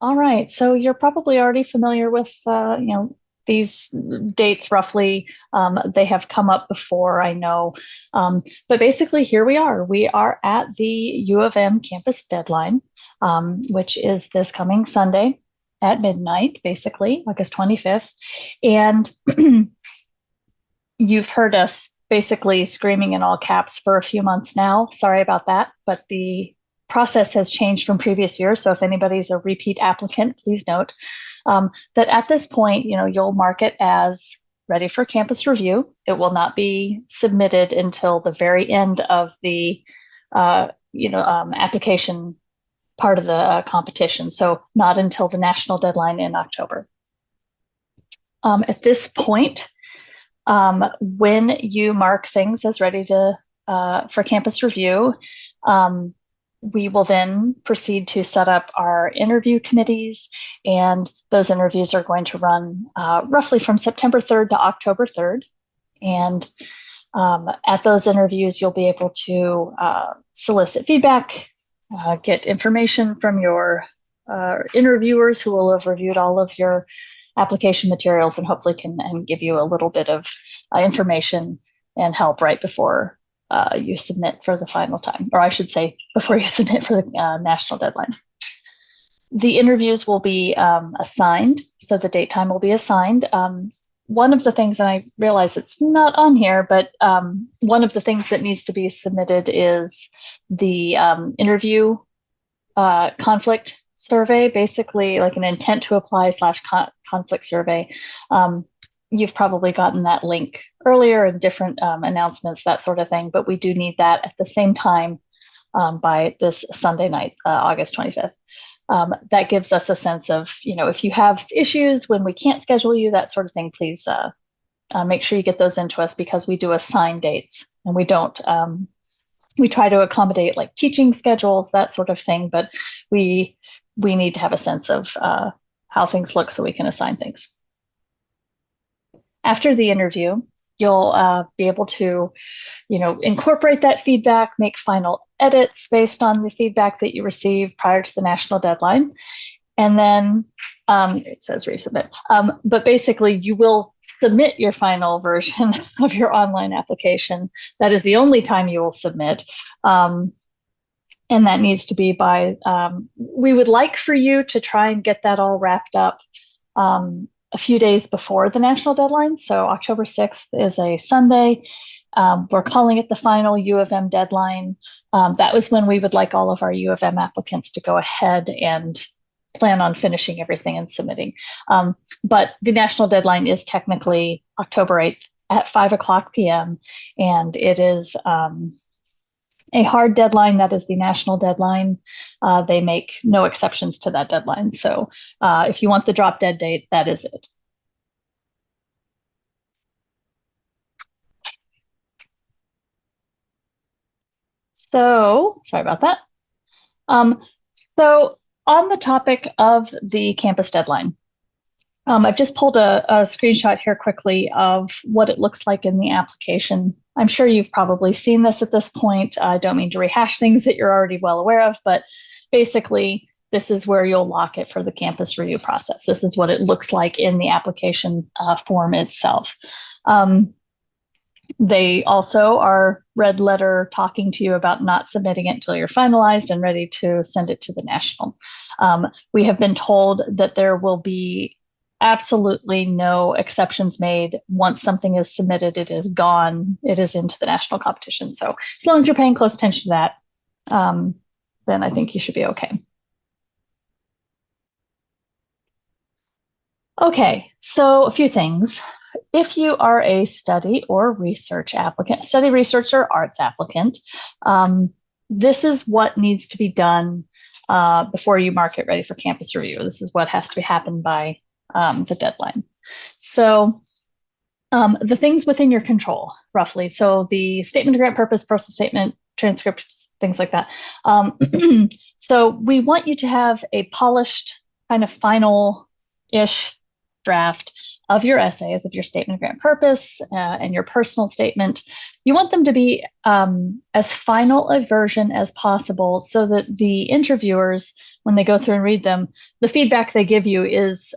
All right, so you're probably already familiar with these dates roughly. They have come up before, I know. But basically, here we are. We are at the U of M campus deadline, which is this coming Sunday at midnight, basically, August 25th. And you've heard us basically screaming in all caps for a few months now. Sorry about that, but the process has changed from previous years. So if anybody's a repeat applicant, please note that at this point, you'll mark it as ready for campus review. It will not be submitted until the very end of the application part of the competition. So not until the national deadline in October. At this point, when you mark things as ready to for campus review, we will then proceed to set up our interview committees, and those interviews are going to run roughly from September 3rd to October 3rd. And at those interviews, you'll be able to solicit feedback, get information from your interviewers who will have reviewed all of your application materials and hopefully can give you a little bit of information and help right before you submit for the final time, or I should say before you submit for the national deadline. The interviews will be assigned, so the date time will be assigned. One of the things, and I realize it's not on here, but one of the things that needs to be submitted is the interview conflict survey, basically like an intent to apply / conflict survey. You've probably gotten that link earlier in different announcements, that sort of thing, but we do need that at the same time by this Sunday night, August 25th. That gives us a sense of, if you have issues when we can't schedule you, that sort of thing, please make sure you get those into us, because we do assign dates and we don't, we try to accommodate like teaching schedules, that sort of thing, but we need to have a sense of how things look so we can assign things. After the interview, you'll be able to, incorporate that feedback, make final edits based on the feedback that you received prior to the national deadline. And then it says resubmit, but basically you will submit your final version of your online application. That is the only time you will submit. And that needs to be by, we would like for you to try and get that all wrapped up a few days before the national deadline. So October 6th is a Sunday. We're calling it the final U of M deadline. That was when we would like all of our U of M applicants to go ahead and plan on finishing everything and submitting. But the national deadline is technically October 8th at 5:00 p.m. And it is a hard deadline. That is the national deadline. They make no exceptions to that deadline. So if you want the drop dead date, that is it. So sorry about that. So on the topic of the campus deadline, I've just pulled a screenshot here quickly of what it looks like in the application. I'm sure you've probably seen this at this point. I don't mean to rehash things that you're already well aware of, but basically, this is where you'll lock it for the campus review process. This is what it looks like in the application form itself. They also are red letter talking to you about not submitting it until you're finalized and ready to send it to the national. We have been told that there will be absolutely no exceptions made. Once something is submitted, it is gone. It is into the national competition. So as long as you're paying close attention to that, then I think you should be okay. Okay, so a few things. If you are a study or research applicant, study, research, or arts applicant, this is what needs to be done before you mark it ready for campus review. This is what has to happen by the deadline. So the things within your control, roughly. So the statement of grant purpose, personal statement, transcripts, things like that. So we want you to have a polished kind of final-ish draft of your essays, of your statement of grant purpose and your personal statement. You want them to be as final a version as possible so that the interviewers when they go through and read them, the feedback they give you is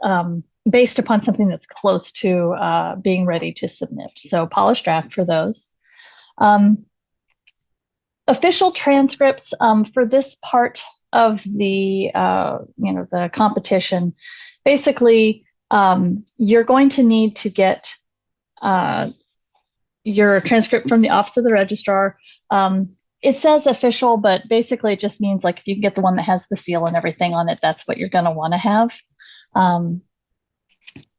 based upon something that's close to being ready to submit. So polished draft for those. Official transcripts for this part of the the competition. Basically, you're going to need to get your transcript from the Office of the Registrar. It says official, but basically it just means like if you can get the one that has the seal and everything on it, that's what you're going to want to have.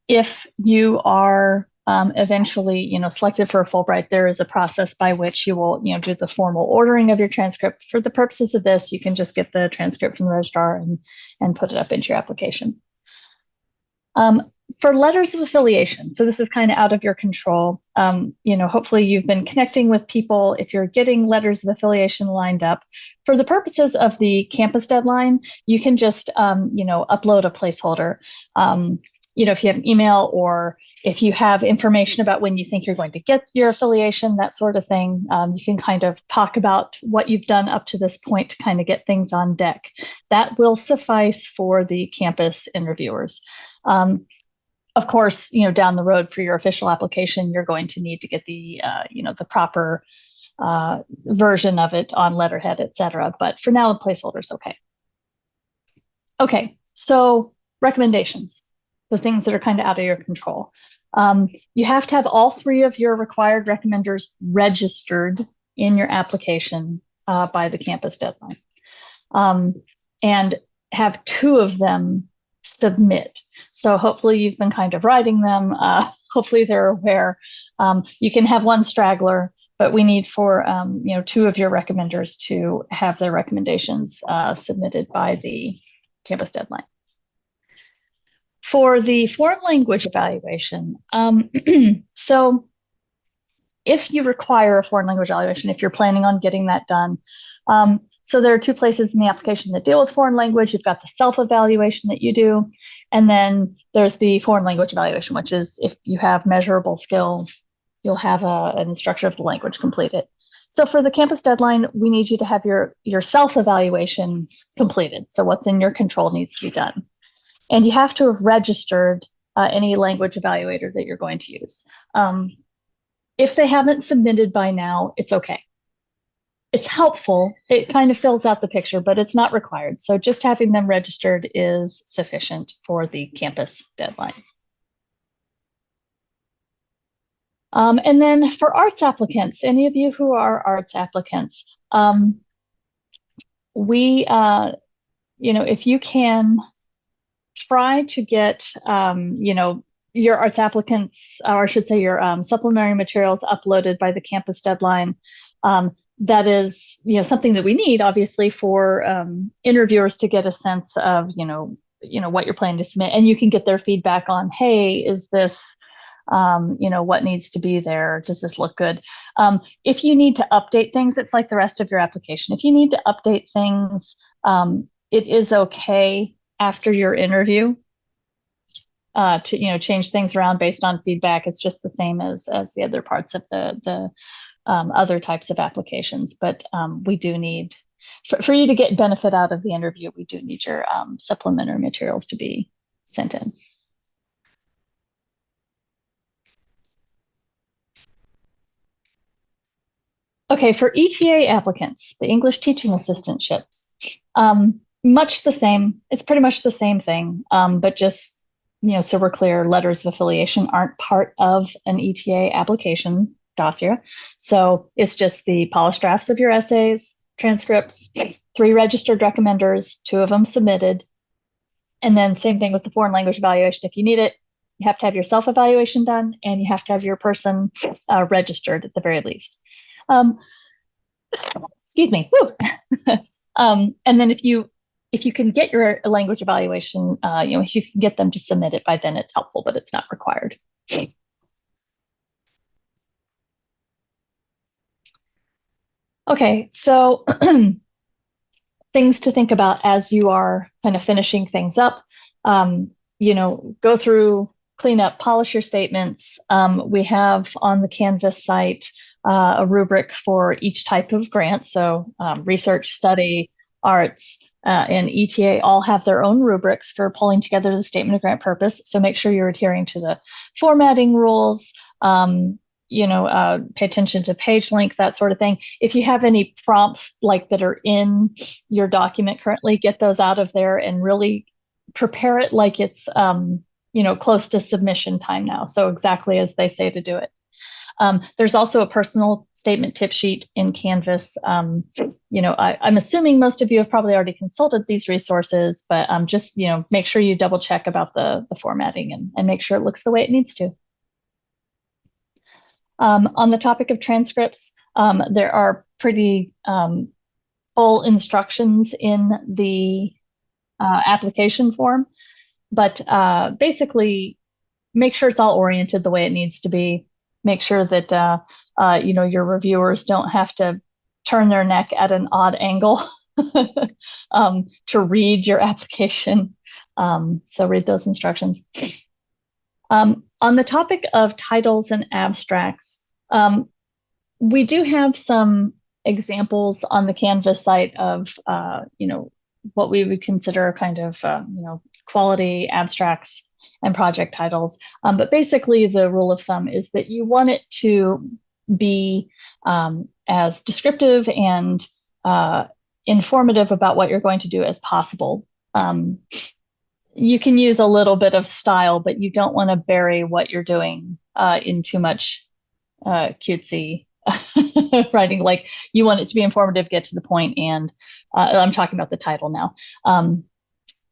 If you are eventually, selected for a Fulbright, there is a process by which you will, do the formal ordering of your transcript. For the purposes of this, you can just get the transcript from the registrar and put it up into your application. For letters of affiliation, so this is kind of out of your control. Hopefully you've been connecting with people. If you're getting letters of affiliation lined up, for the purposes of the campus deadline, you can just, upload a placeholder. If you have an email or if you have information about when you think you're going to get your affiliation, that sort of thing, you can kind of talk about what you've done up to this point to kind of get things on deck. That will suffice for the campus interviewers. Of course, down the road for your official application, you're going to need to get the, the proper version of it on letterhead, et cetera. But for now, the placeholder's okay. Okay, so recommendations, the things that are kind of out of your control. You have to have all 3 of your required recommenders registered in your application by the campus deadline. And have 2 of them submit. So hopefully you've been kind of writing them. Hopefully they're aware. You can have 1 straggler, but we need for 2 of your recommenders to have their recommendations submitted by the campus deadline. For the foreign language evaluation, so if you require a foreign language evaluation, if you're planning on getting that done, so there are 2 places in the application that deal with foreign language. You've got the self-evaluation that you do, and then there's the foreign language evaluation, which is if you have measurable skill, you'll have an instructor of the language completed. So for the campus deadline, we need you to have your self-evaluation completed. So what's in your control needs to be done. And you have to have registered any language evaluator that you're going to use. If they haven't submitted by now, it's okay. It's helpful. It kind of fills out the picture, but it's not required. So just having them registered is sufficient for the campus deadline. And then for arts applicants, any of you who are arts applicants, if you can try to get, your arts applicants, or I should say your supplementary materials uploaded by the campus deadline. That is, something that we need, obviously, for interviewers to get a sense of, what you're planning to submit, and you can get their feedback on, hey, is this, what needs to be there? Does this look good? If you need to update things, it's like the rest of your application. If you need to update things, it is okay after your interview to, change things around based on feedback. It's just the same as the other parts of the other types of applications, but we do need, for you to get benefit out of the interview, we do need your supplementary materials to be sent in. Okay, for ETA applicants, the English teaching assistantships, much the same. It's pretty much the same thing, but just, so we're clear, letters of affiliation aren't part of an ETA application dossier. So it's just the polished drafts of your essays, transcripts, 3 registered recommenders, 2 of them submitted. And then same thing with the foreign language evaluation. If you need it, you have to have your self-evaluation done, and you have to have your person registered at the very least. Excuse me. And then if you can get your language evaluation, if you can get them to submit it by then, it's helpful, but it's not required. Okay, so things to think about as you are kind of finishing things up. Go through, clean up, polish your statements. We have on the Canvas site a rubric for each type of grant. So research, study, arts, and ETA all have their own rubrics for pulling together the statement of grant purpose. So make sure you're adhering to the formatting rules, pay attention to page length, that sort of thing. If you have any prompts like that are in your document currently, get those out of there and really prepare it like it's, close to submission time now. So exactly as they say to do it. There's also a personal statement tip sheet in Canvas. I'm assuming most of you have probably already consulted these resources, but just make sure you double check about the formatting and make sure it looks the way it needs to. On the topic of transcripts, there are pretty full instructions in the application form, but basically make sure it's all oriented the way it needs to be. Make sure that your reviewers don't have to turn their neck at an odd angle to read your application. So read those instructions. On the topic of titles and abstracts, we do have some examples on the Canvas site of what we would consider kind of quality abstracts and project titles. But basically the rule of thumb is that you want it to be as descriptive and informative about what you're going to do as possible. You can use a little bit of style, but you don't want to bury what you're doing in too much cutesy writing. Like you want it to be informative, get to the point, and I'm talking about the title now.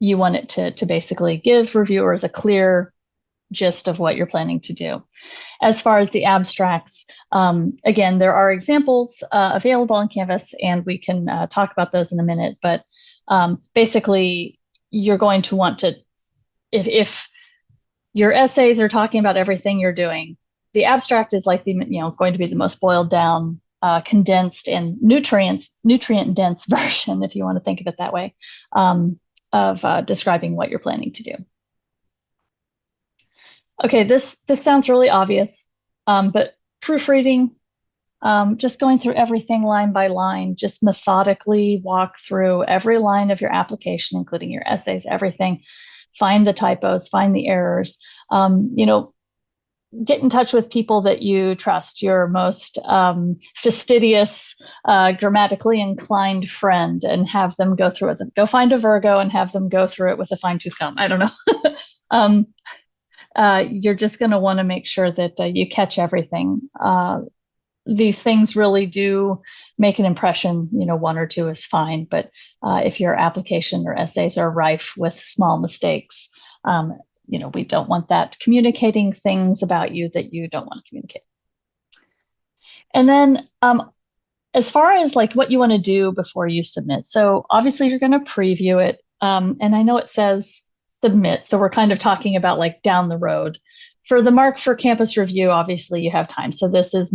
You want it to basically give reviewers a clear gist of what you're planning to do. As far as the abstracts, again, there are examples available on Canvas, and we can talk about those in a minute. But basically, you're going to want to, if your essays are talking about everything you're doing, the abstract is like going to be the most boiled down, condensed, and nutrient dense version, if you want to think of it that way. Of describing what you're planning to do. Okay, this sounds really obvious, but proofreading, just going through everything line by line, just methodically walk through every line of your application, including your essays, everything, find the typos, find the errors, get in touch with people that you trust, your most fastidious, grammatically inclined friend, and have them go through it. Go find a Virgo and have them go through it with a fine-tooth comb. I don't know. You're just going to want to make sure that you catch everything. These things really do make an impression. One or two is fine, but if your application or essays are rife with small mistakes, we don't want that communicating things about you that you don't want to communicate. And then as far as like what you want to do before you submit. So obviously you're going to preview it. And I know it says submit. So we're kind of talking about like down the road. For the Mark for Campus Review, obviously you have time. So this is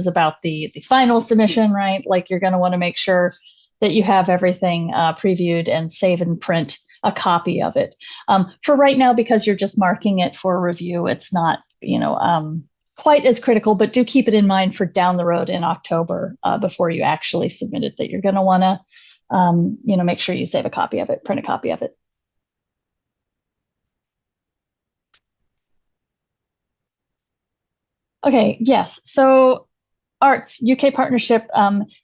about the final submission, right? Like you're going to want to make sure that you have everything previewed and save and print a copy of it. For right now, because you're just marking it for review, it's not, quite as critical, but do keep it in mind for down the road in October before you actually submit it, that you're going to want to, make sure you save a copy of it, print a copy of it. Okay, yes. So Arts, UK partnership,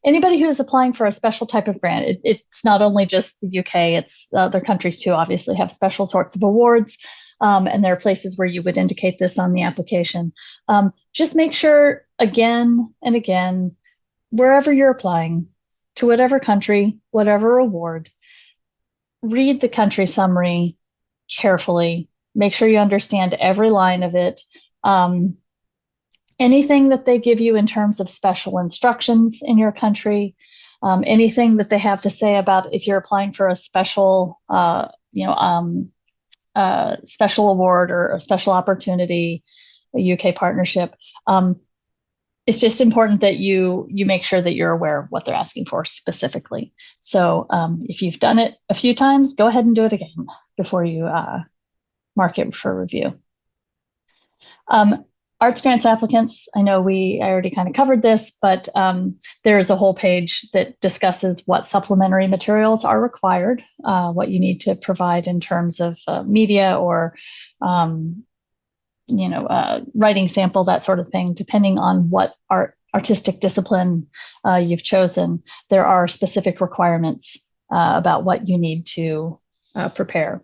anybody who is applying for a special type of grant, it's not only just the UK, it's other countries too, obviously have special sorts of awards. And there are places where you would indicate this on the application. Just make sure again and again, wherever you're applying, to whatever country, whatever award, read the country summary carefully. Make sure you understand every line of it. Anything that they give you in terms of special instructions in your country, anything that they have to say about if you're applying for a special, special award or a special opportunity, a UK partnership. It's just important that you make sure that you're aware of what they're asking for specifically. So if you've done it a few times, go ahead and do it again before you mark it for review. Arts grants applicants, I know I already kind of covered this, but there is a whole page that discusses what supplementary materials are required, what you need to provide in terms of media or writing sample, that sort of thing, depending on what artistic discipline you've chosen. There are specific requirements about what you need to prepare.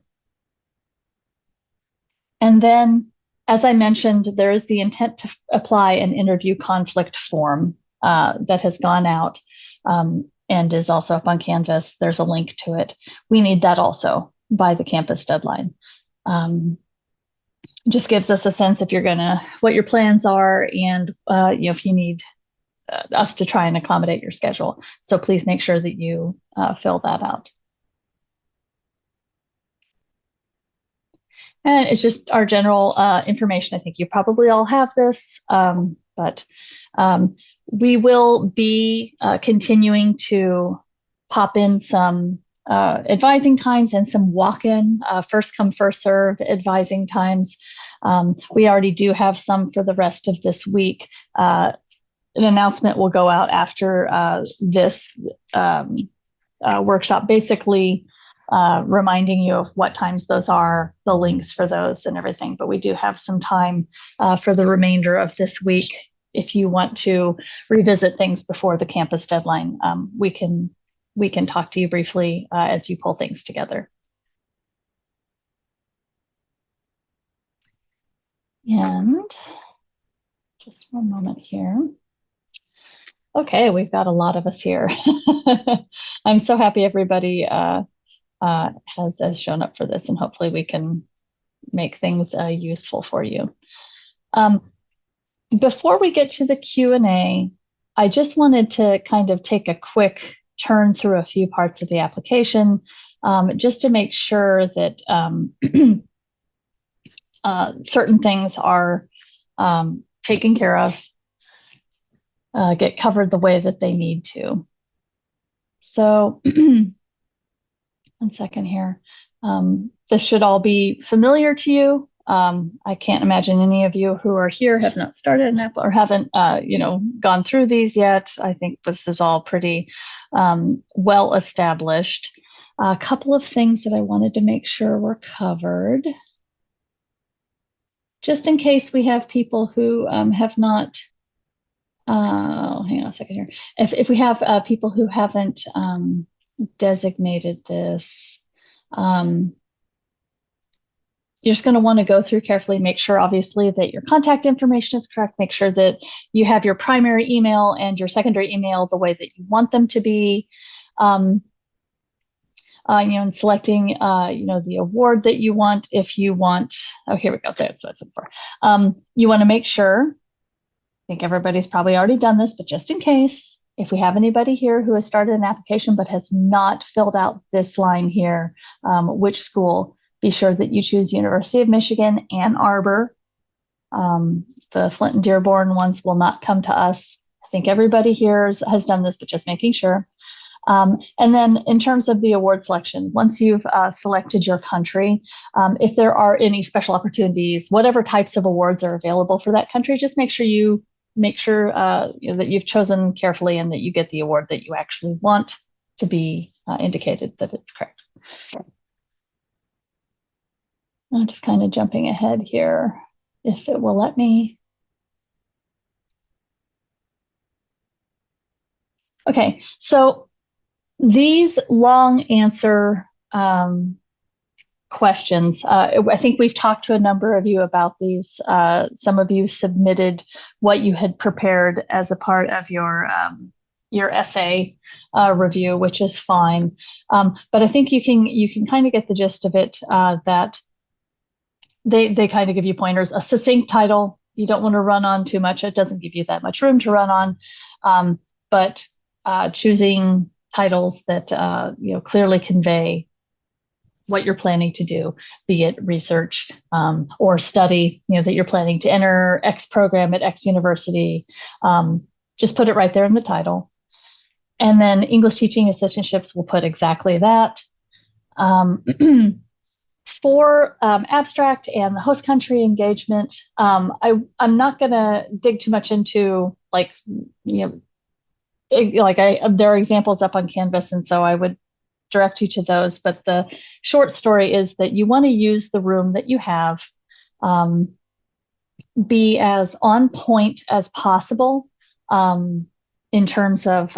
And then, as I mentioned, there is the intent to apply an interview conflict form that has gone out and is also up on Canvas. There's a link to it. We need that also by the campus deadline. Just gives us a sense if what your plans are, and if you need us to try and accommodate your schedule. So please make sure that you fill that out. And it's just our general information. I think you probably all have this, but we will be continuing to pop in some advising times and some walk-in, first come, first serve advising times. We already do have some for the rest of this week. An announcement will go out after this workshop, basically reminding you of what times those are, the links for those and everything. But we do have some time for the remainder of this week. If you want to revisit things before the campus deadline, we can talk to you briefly as you pull things together. And just one moment here. Okay, we've got a lot of us here. I'm so happy everybody has shown up for this, and hopefully we can make things useful for you. Before we get to the Q&A, I just wanted to kind of take a quick turn through a few parts of the application, just to make sure that certain things are taken care of, get covered the way that they need to. So one second here. This should all be familiar to you. I can't imagine any of you who are here have not started an app or haven't gone through these yet. I think this is all pretty well established. A couple of things that I wanted to make sure were covered, just in case we have people who have not. Hang on a second here. If we have people who haven't designated this, you're just going to want to go through carefully, make sure obviously that your contact information is correct, make sure that you have your primary email and your secondary email the way that you want them to be, and selecting the award that you want. If you want, here we go, that's what I was looking for. You want to make sure, I think everybody's probably already done this, but just in case, if we have anybody here who has started an application but has not filled out this line here, which school, be sure that you choose University of Michigan, Ann Arbor. The Flint and Dearborn ones will not come to us. I think everybody here has done this, but just making sure. And then in terms of the award selection, once you've selected your country, if there are any special opportunities, whatever types of awards are available for that country, just make sure that you've chosen carefully and that you get the award that you actually want to be indicated that it's correct. I'm just kind of jumping ahead here, if it will let me. Okay, so these long answer questions, I think we've talked to a number of you about these. Some of you submitted what you had prepared as a part of your essay review, which is fine. But I think you can kind of get the gist of it, that they kind of give you pointers. A succinct title, you don't want to run on too much. It doesn't give you that much room to run on, but choosing titles that clearly convey what you're planning to do, be it research or study, that you're planning to enter X program at X university. Just put it right there in the title. And then English teaching assistantships will put exactly that. For abstract and the host country engagement, I'm not going to dig too much into like, there are examples up on Canvas, and so I would direct you to those. But the short story is that you want to use the room that you have, be as on point as possible in terms of,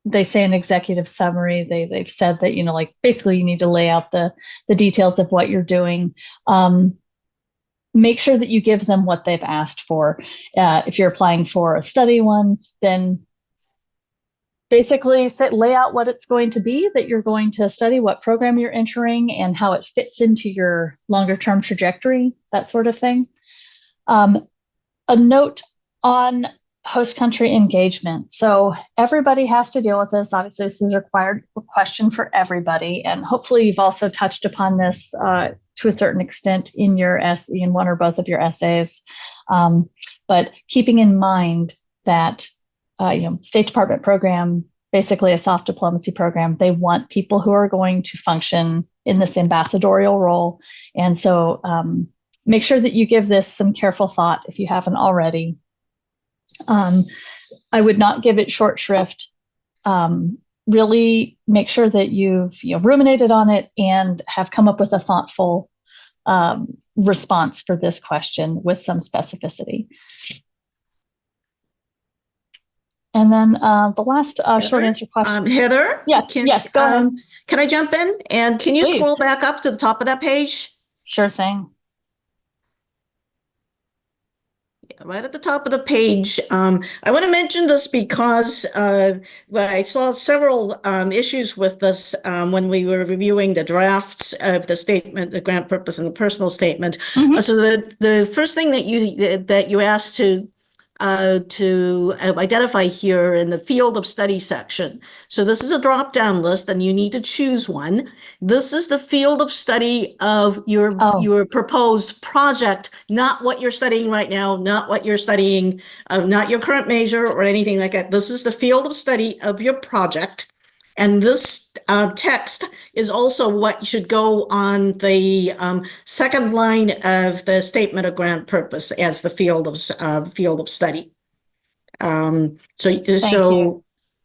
they say an executive summary. They've said that, like basically you need to lay out the details of what you're doing. Make sure that you give them what they've asked for. If you're applying for a study one, then basically lay out what it's going to be that you're going to study, what program you're entering, and how it fits into your longer term trajectory, that sort of thing. A note on host country engagement. So everybody has to deal with this. Obviously, this is a required question for everybody. And hopefully you've also touched upon this to a certain extent in your essay, in one or both of your essays. But keeping in mind that State Department program, basically a soft diplomacy program, they want people who are going to function in this ambassadorial role. And so make sure that you give this some careful thought if you haven't already. I would not give it short shrift. Really make sure that you've ruminated on it and have come up with a thoughtful response for this question with some specificity. And then the last short answer question. Heather? Yes, go ahead. Can I jump in? And can you Please. Scroll back up to the top of that page? Sure thing. Right at the top of the page. I want to mention this because I saw several issues with this when we were reviewing the drafts of the statement, the grant purpose, and the personal statement. Mm-hmm. So the first thing that you asked to identify here in the field of study section. So this is a drop-down list, and you need to choose one. This is the field of study of your proposed project, not what you're studying right now, not what you're studying, not your current major or anything like that. This is the field of study of your project. And this text is also what should go on the second line of the statement of grant purpose as the field of study.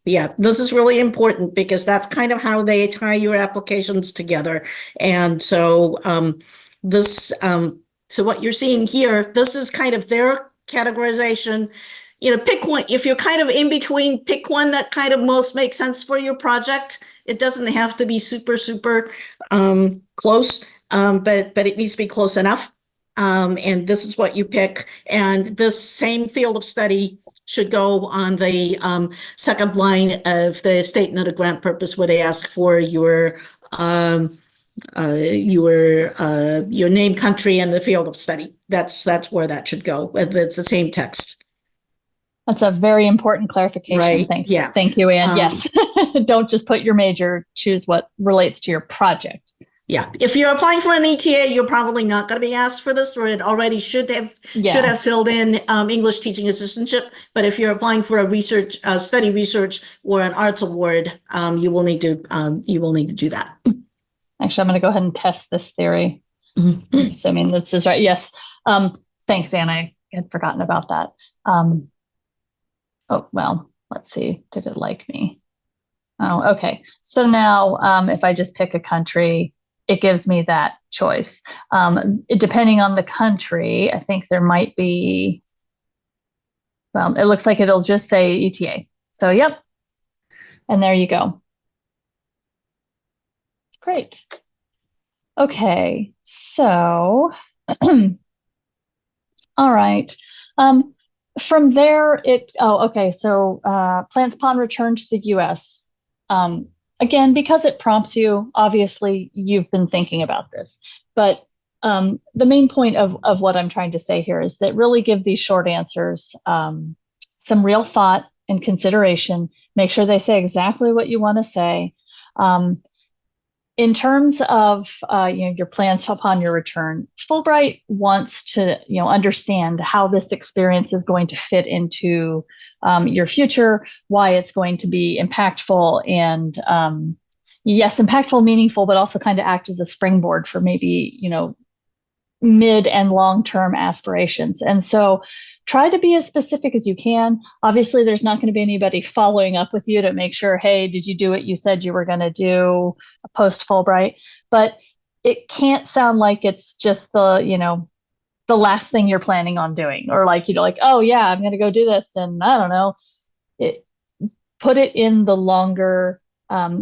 Yeah, this is really important because that's kind of how they tie your applications together. And so so what you're seeing here, this is kind of their categorization. Pick one. If you're kind of in between, pick one that kind of most makes sense for your project. It doesn't have to be super close, but it needs to be close enough. And this is what you pick. And this same field of study should go on the second line of the statement of grant purpose, where they ask for your name, country, and the field of study. That's where that should go. It's the same text. That's a very important clarification. Right. Thanks. Yeah. Thank you, Ann. Yes. Don't just put your major, choose what relates to your project. Yeah. If you're applying for an ETA, you're probably not going to be asked for this, or it already should have filled in English teaching assistantship. But if you're applying for a study research or an arts award, you will need to do that. Actually, I'm going to go ahead and test this theory. Mm-hmm. Assuming this is right. Yes. Thanks, Ann. I had forgotten about that. Oh, well, let's see. Did it like me? Oh, okay. So now if I just pick a country, it gives me that choice. Depending on the country, I think there might be, well, it looks like it'll just say ETA. So, yep. And there you go. Great. Okay. So, all right. From there, okay. So plans upon return to the U.S. Again, because it prompts you, obviously, you've been thinking about this. But the main point of what I'm trying to say here is that really give these short answers some real thought and consideration. Make sure they say exactly what you want to say. In terms of your plans upon your return, Fulbright wants to understand how this experience is going to fit into your future, why it's going to be impactful, and Yes, impactful, meaningful, but also kind of act as a springboard for maybe, mid and long-term aspirations. And so try to be as specific as you can. Obviously, there's not going to be anybody following up with you to make sure, hey, did you do what you said you were going to do post Fulbright? But it can't sound like it's just the last thing you're planning on doing, or like, oh yeah, I'm going to go do this. And I don't know, it, put it in the longer,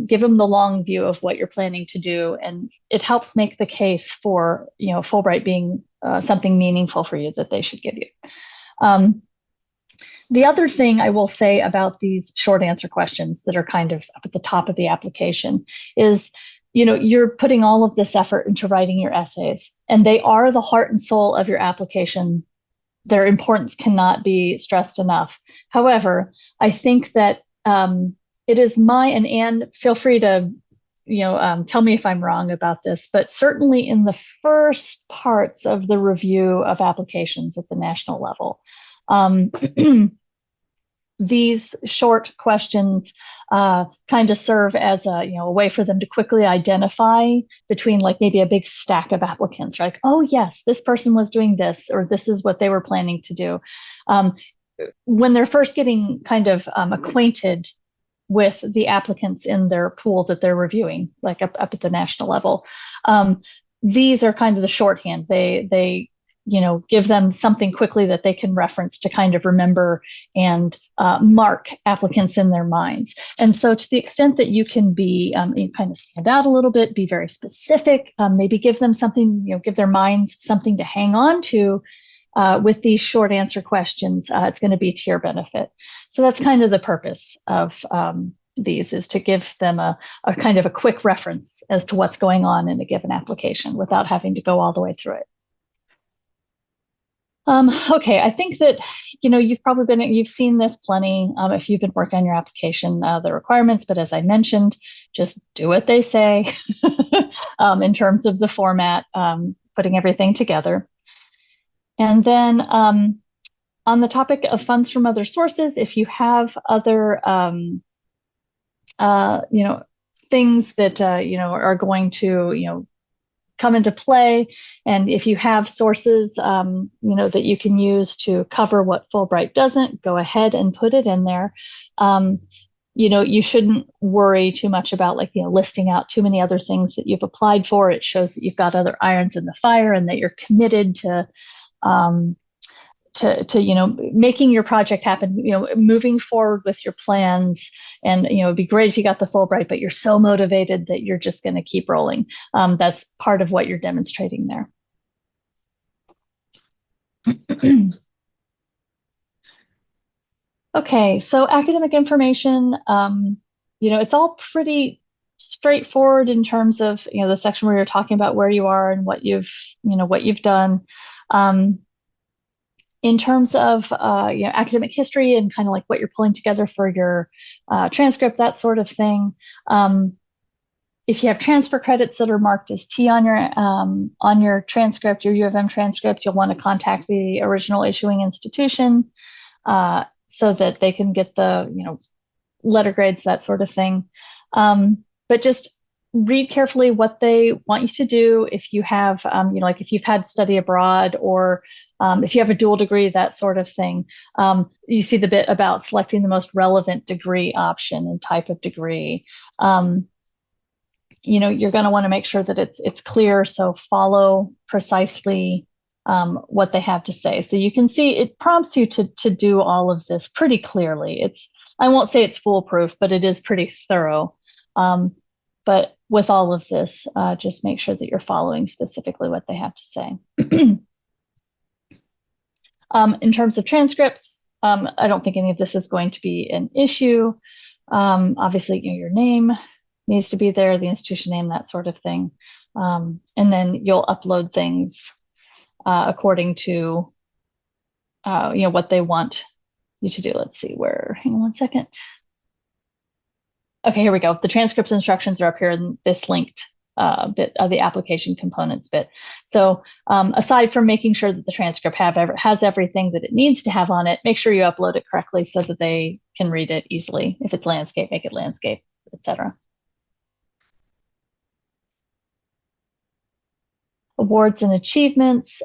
give them the long view of what you're planning to do. And it helps make the case for, Fulbright being something meaningful for you that they should give you. The other thing I will say about these short answer questions that are kind of up at the top of the application is, you're putting all of this effort into writing your essays, and they are the heart and soul of your application. Their importance cannot be stressed enough. However, I think that it is and Anne, feel free to, tell me if I'm wrong about this, but certainly in the first parts of the review of applications at the national level, these short questions kind of serve as a way for them to quickly identify between like maybe a big stack of applicants, right? Like, oh yes, this person was doing this, or this is what they were planning to do. When they're first getting kind of acquainted with the applicants in their pool that they're reviewing, like up at the national level, these are kind of the shorthand. They give them something quickly that they can reference to kind of remember and mark applicants in their minds. And so to the extent that you can be, you kind of stand out a little bit, be very specific, maybe give them something, give their minds something to hang on to with these short answer questions, it's going to be to your benefit. So that's kind of the purpose of these, is to give them a kind of a quick reference as to what's going on in a given application without having to go all the way through it. Okay, I think that, you've seen this plenty if you've been working on your application, the requirements, but as I mentioned, just do what they say in terms of the format, putting everything together. And then on the topic of funds from other sources, if you have other, things that, are going to, come into play. And if you have sources, that you can use to cover what Fulbright doesn't, go ahead and put it in there. You shouldn't worry too much about listing out too many other things that you've applied for. It shows that you've got other irons in the fire and that you're committed to making your project happen, moving forward with your plans. And, it'd be great if you got the Fulbright, but you're so motivated that you're just going to keep rolling. That's part of what you're demonstrating there. Okay, so academic information, it's all pretty straightforward in terms of, the section where you're talking about where you are and what you've done. In terms of academic history and kind of like what you're pulling together for your transcript, that sort of thing. If you have transfer credits that are marked as T on your transcript, your U of M transcript, you'll want to contact the original issuing institution so that they can get the letter grades, that sort of thing. But just read carefully what they want you to do. If you have, like if you've had study abroad, or if you have a dual degree, that sort of thing. You see the bit about selecting the most relevant degree option and type of degree. You're going to want to make sure that it's clear. So follow precisely what they have to say. So you can see it prompts you to do all of this pretty clearly. I won't say it's foolproof, but it is pretty thorough. But with all of this, just make sure that you're following specifically what they have to say. In terms of transcripts, I don't think any of this is going to be an issue. Obviously, your name needs to be there, the institution name, that sort of thing. And then you'll upload things according to what they want you to do. Let's see hang on one second. Okay, here we go. The transcripts instructions are up here in this linked bit of the application components bit. So aside from making sure that the transcript has everything that it needs to have on it, make sure you upload it correctly so that they can read it easily. If it's landscape, make it landscape, etc. awards and achievements.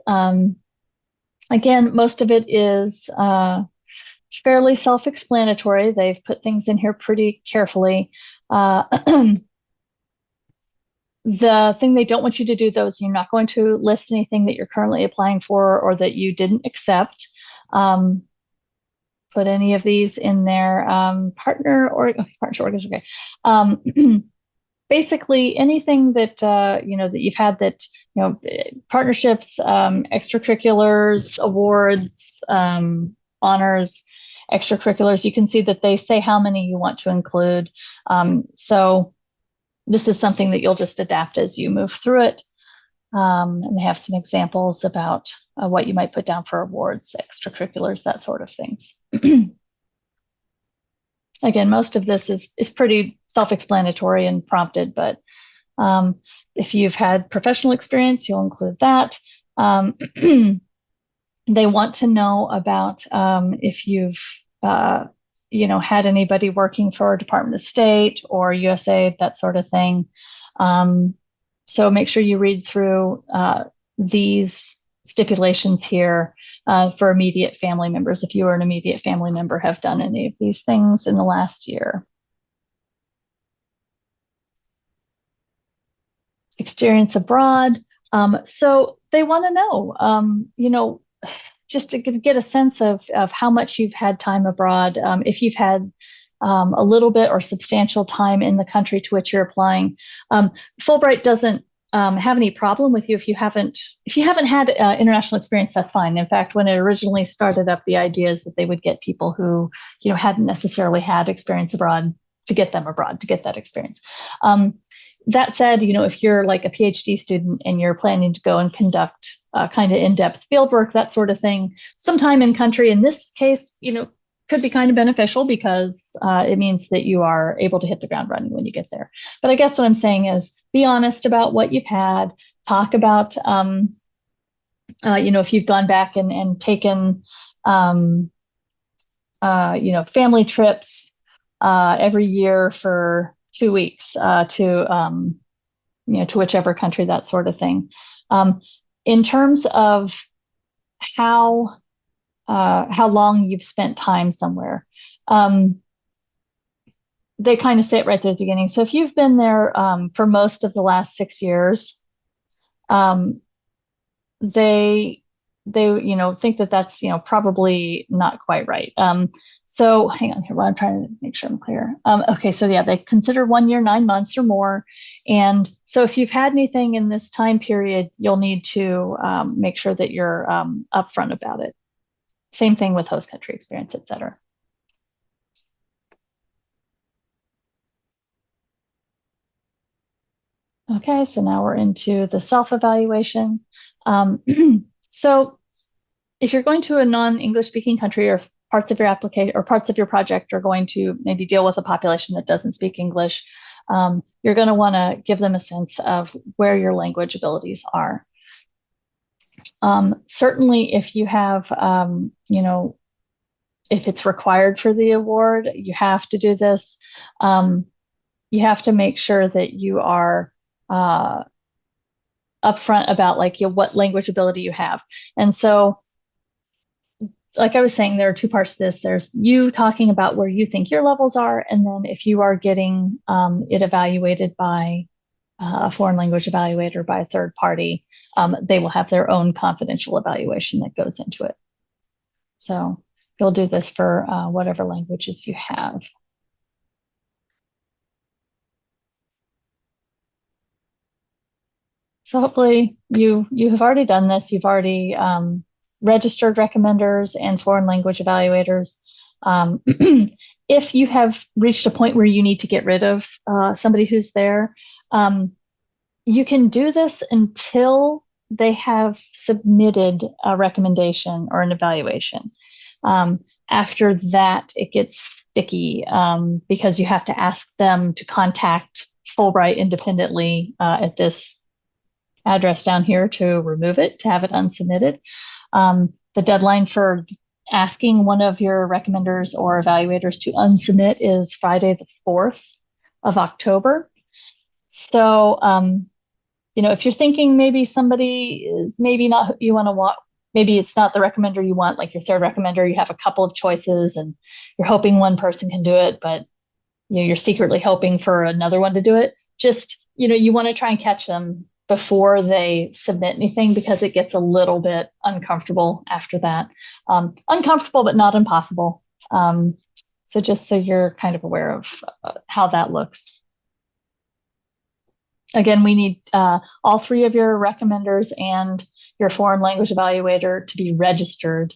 Again, most of it is fairly self-explanatory. They've put things in here pretty carefully. The thing they don't want you to do, though, is you're not going to list anything that you're currently applying for or that you didn't accept. Put any of these in their partnership organization. Okay. Basically, anything that that you've had that partnerships, extracurriculars, awards, honors, extracurriculars. You can see that they say how many you want to include. So this is something that you'll just adapt as you move through it. And they have some examples about what you might put down for awards, extracurriculars, that sort of things. Again, most of this is pretty self-explanatory and prompted, but if you've had professional experience, you'll include that. They want to know about if you've had anybody working for Department of State or USAID, that sort of thing. So make sure you read through these stipulations here for immediate family members, if you or an immediate family member have done any of these things in the last year. Experience abroad. So they want to know, just to get a sense of how much you've had time abroad, if you've had a little bit or substantial time in the country to which you're applying. Fulbright doesn't have any problem with you if you haven't had international experience. That's fine. In fact, when it originally started up, the idea is that they would get people who hadn't necessarily had experience abroad to get them abroad, to get that experience. That said, if you're like a PhD student and you're planning to go and conduct kind of in-depth fieldwork, that sort of thing, sometime in country, in this case, could be kind of beneficial because it means that you are able to hit the ground running when you get there. But I guess what I'm saying is be honest about what you've had, talk about, if you've gone back and taken, family trips every year for 2 weeks to whichever country, that sort of thing. In terms of how long you've spent time somewhere, they kind of say it right there at the beginning. So if you've been there for most of the last 6 years, they think that that's probably not quite right. So hang on here while I'm trying to make sure I'm clear. Okay, so yeah, they consider 1 year, 9 months or more. And so if you've had anything in this time period, you'll need to make sure that you're upfront about it. Same thing with host country experience, et cetera. Okay, so now we're into the self-evaluation. So if you're going to a non-English speaking country, or parts of your application or parts of your project are going to maybe deal with a population that doesn't speak English, you're going to want to give them a sense of where your language abilities are. Certainly, if you have, if it's required for the award, you have to do this. You have to make sure that you are upfront about what language ability you have. And so, like I was saying, there are two parts to this. There's you talking about where you think your levels are, and then if you are getting it evaluated by a foreign language evaluator, by a third party, they will have their own confidential evaluation that goes into it. So you'll do this for whatever languages you have. So hopefully you have already done this. You've already registered recommenders and foreign language evaluators. If you have reached a point where you need to get rid of somebody who's there, you can do this until they have submitted a recommendation or an evaluation. After that, it gets sticky because you have to ask them to contact Fulbright independently at this address down here to remove it, to have it unsubmitted. The deadline for asking one of your recommenders or evaluators to unsubmit is Friday, the 4th of October. So if you're thinking maybe somebody is maybe not who you want to want, maybe it's not the recommender you want, like your third recommender, you have a couple of choices and you're hoping one person can do it, but you're secretly hoping for another one to do it. Just, you want to try and catch them before they submit anything, because it gets a little bit uncomfortable after that. Uncomfortable, but not impossible. So just so you're kind of aware of how that looks. Again, we need all three of your recommenders and your foreign language evaluator to be registered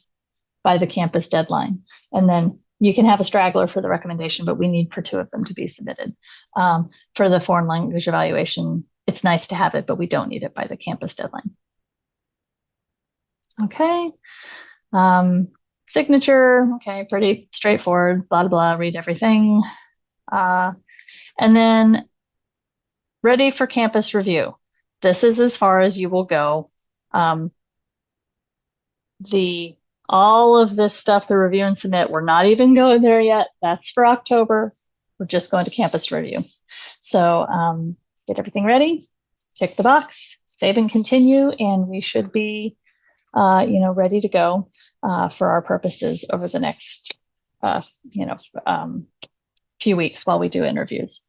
by the campus deadline. And then you can have a straggler for the recommendation, but we need for two of them to be submitted. For the foreign language evaluation, it's nice to have it, but we don't need it by the campus deadline. Okay. Signature, okay, pretty straightforward, blah, blah, blah, read everything. And then ready for campus review. This is as far as you will go. All of this stuff, the review and submit, we're not even going there yet. That's for October. We're just going to campus review. So get everything ready, check the box, save and continue, and we should be ready to go for our purposes over the next few weeks while we do interviews.